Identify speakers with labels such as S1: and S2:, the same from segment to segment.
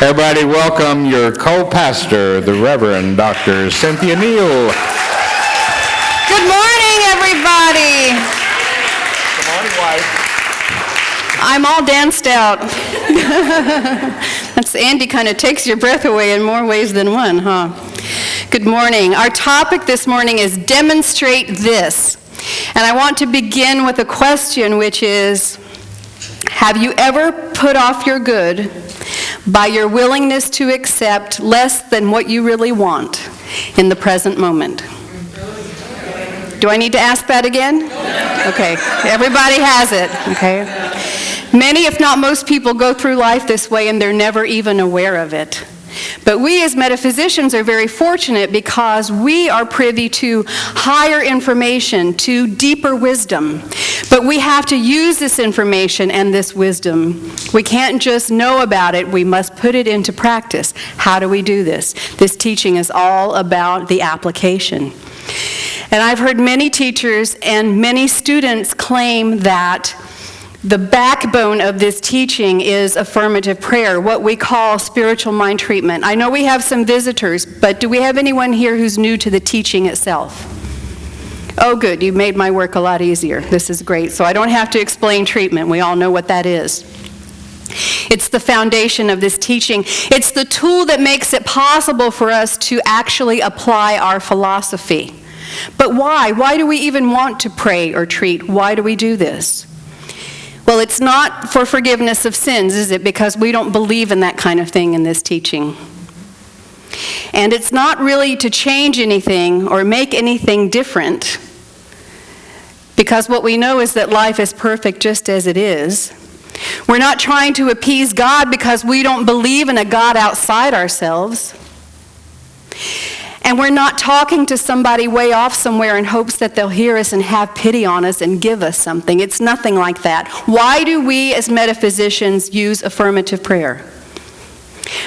S1: Everybody welcome your co-pastor, the Reverend Dr. Cynthia Neal.
S2: Good morning, everybody.
S1: Good morning, wife.
S2: I'm all danced out. Andy kind of takes your breath away in more ways than one, huh? Good morning. Our topic this morning is demonstrate this. And I want to begin with a question, which is, have you ever put off your good by your willingness to accept less than what you really want in the present moment? Do I need to ask that again? Okay, everybody has it, okay? Many, if not most people, go through life this way and they're never even aware of it. But we as metaphysicians are very fortunate because we are privy to higher information, to deeper wisdom. But we have to use this information and this wisdom. We can't just know about it, we must put it into practice. How do we do this? This teaching is all about the application. And I've heard many teachers and many students claim that the backbone of this teaching is affirmative prayer, what we call spiritual mind treatment. I know we have some visitors, but do we have anyone here who's new to the teaching itself? Oh, good. You made my work a lot easier. This is great. So I don't have to explain treatment. We all know what that is. It's the foundation of this teaching. It's the tool that makes it possible for us to actually apply our philosophy. But why? Why do we even want to pray or treat? Why do we do this? Well, it's not for forgiveness of sins, is it? Because we don't believe in that kind of thing in this teaching. And it's not really to change anything or make anything different, because what we know is that life is perfect just as it is. We're not trying to appease God because we don't believe in a God outside ourselves. And we're not talking to somebody way off somewhere in hopes that they'll hear us and have pity on us and give us something. It's nothing like that. Why do we as metaphysicians use affirmative prayer?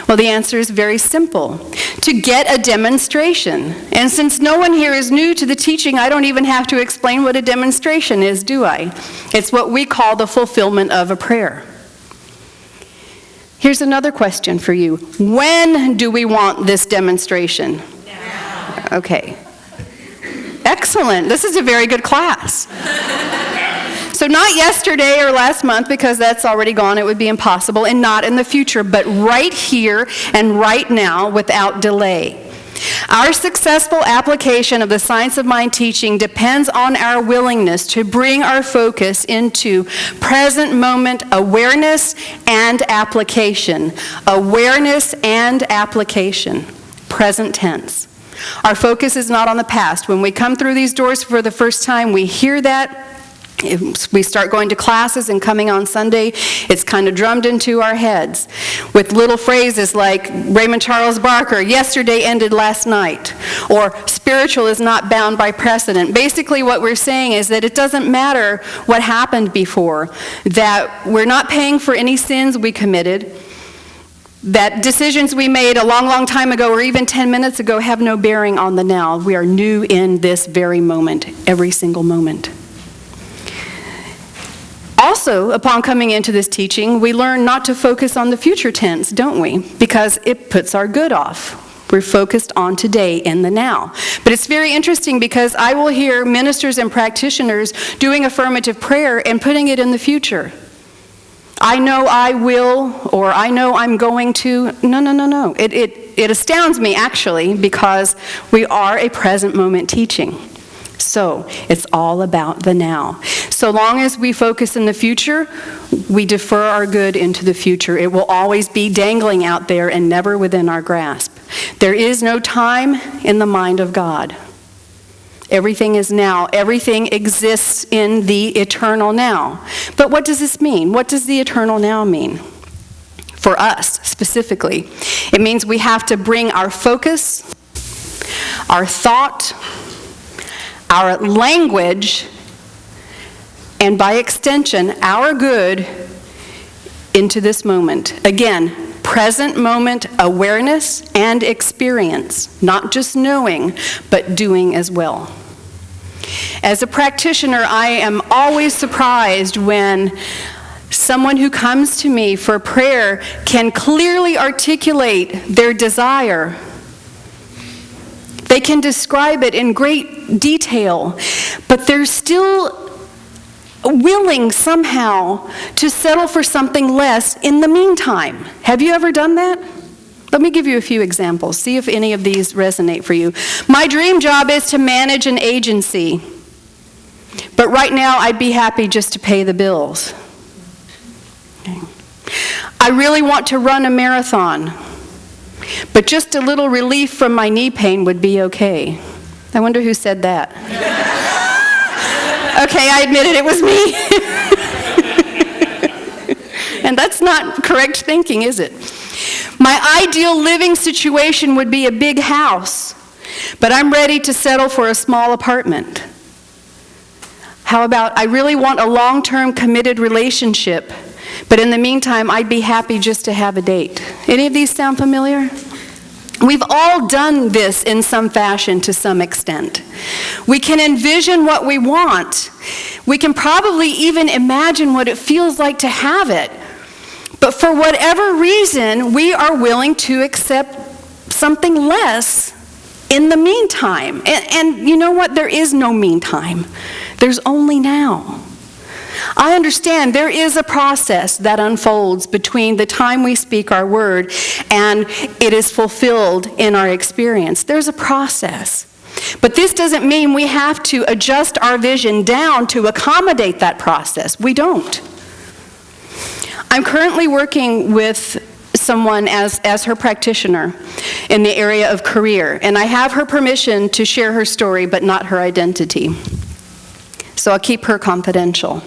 S2: Well, the answer is very simple. To get a demonstration. And since no one here is new to the teaching, I don't even have to explain what a demonstration is, do I? It's what we call the fulfillment of a prayer. Here's another question for you. When do we want this demonstration? Okay. Excellent. This is a very good class. So not yesterday or last month, because that's already gone. It would be impossible, and not in the future, but right here and right now without delay. Our successful application of the science of mind teaching depends on our willingness to bring our focus into present moment awareness and application. Awareness and application. Present tense. Our focus is not on the past. When we come through these doors for the first time, we hear that. We start going to classes and coming on Sunday, it's kind of drummed into our heads with little phrases like Raymond Charles Barker, yesterday ended last night, or spiritual is not bound by precedent. Basically what we're saying is that it doesn't matter what happened before, that we're not paying for any sins we committed, that decisions we made a long, long time ago or even 10 minutes ago have no bearing on the now. We are new in this very moment, every single moment. Also, upon coming into this teaching, we learn not to focus on the future tense, don't we? Because it puts our good off. We're focused on today in the now. But it's very interesting because I will hear ministers and practitioners doing affirmative prayer and putting it in the future. I know I will, or I know I'm going to. No. It astounds me, actually, because we are a present moment teaching. So it's all about the now. So long as we focus in the future, we defer our good into the future. It will always be dangling out there and never within our grasp. There is no time in the mind of God. Everything is now. Everything exists in the eternal now. But what does this mean? What does the eternal now mean? For us, specifically, it means we have to bring our focus, our thought, our language, and by extension, our good into this moment. Again, present moment awareness and experience, not just knowing, but doing as well. As a practitioner, I am always surprised when Someone who comes to me for prayer can clearly articulate their desire. They can describe it in great detail, but they're still willing somehow to settle for something less in the meantime. Have you ever done that? Let me give you a few examples. See if any of these resonate for you. My dream job is to manage an agency, but right now I'd be happy just to pay the bills. Okay. I really want to run a marathon, but just a little relief from my knee pain would be okay. I wonder who said that. Okay, I admit it was me. And that's not correct thinking, is it? My ideal living situation would be a big house, but I'm ready to settle for a small apartment. How about, I really want a long-term committed relationship, but in the meantime, I'd be happy just to have a date. Any of these sound familiar? We've all done this in some fashion to some extent. We can envision what we want. We can probably even imagine what it feels like to have it. But for whatever reason, we are willing to accept something less in the meantime. And you know what? There is no meantime. There's only now. I understand there is a process that unfolds between the time we speak our word and it is fulfilled in our experience. There's a process. But this doesn't mean we have to adjust our vision down to accommodate that process. We don't. I'm currently working with someone as her practitioner in the area of career, and I have her permission to share her story, but not her identity. So I'll keep her confidential.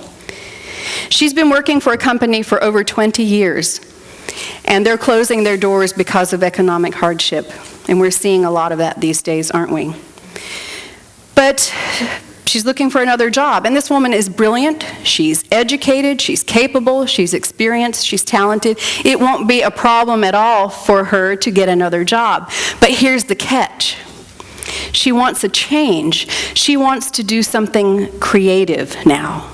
S2: She's been working for a company for over 20 years, and they're closing their doors because of economic hardship, and we're seeing a lot of that these days, aren't we? But she's looking for another job, and this woman is brilliant. She's educated, she's capable, she's experienced, she's talented. It won't be a problem at all for her to get another job. But here's the catch. She wants a change. She wants to do something creative now.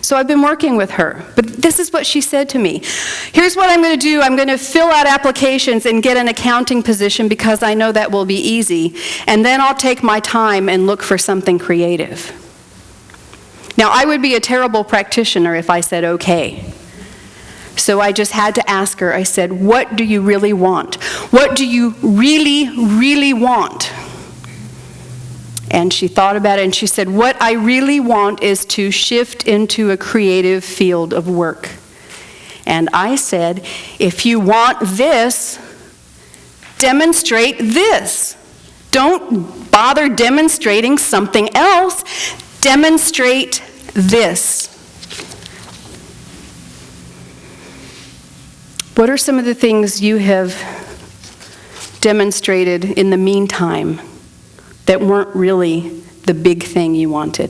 S2: So I've been working with her, but this is what she said to me. Here's what I'm going to do. I'm going to fill out applications and get an accounting position because I know that will be easy, and then I'll take my time and look for something creative. Now, I would be a terrible practitioner if I said okay. So I just had to ask her. I said, what do you really want? What do you really, really want? And she thought about it and she said, what I really want is to shift into a creative field of work. And I said, if you want this, demonstrate this. Don't bother demonstrating something else. Demonstrate this. What are some of the things you have demonstrated in the meantime that weren't really the big thing you wanted?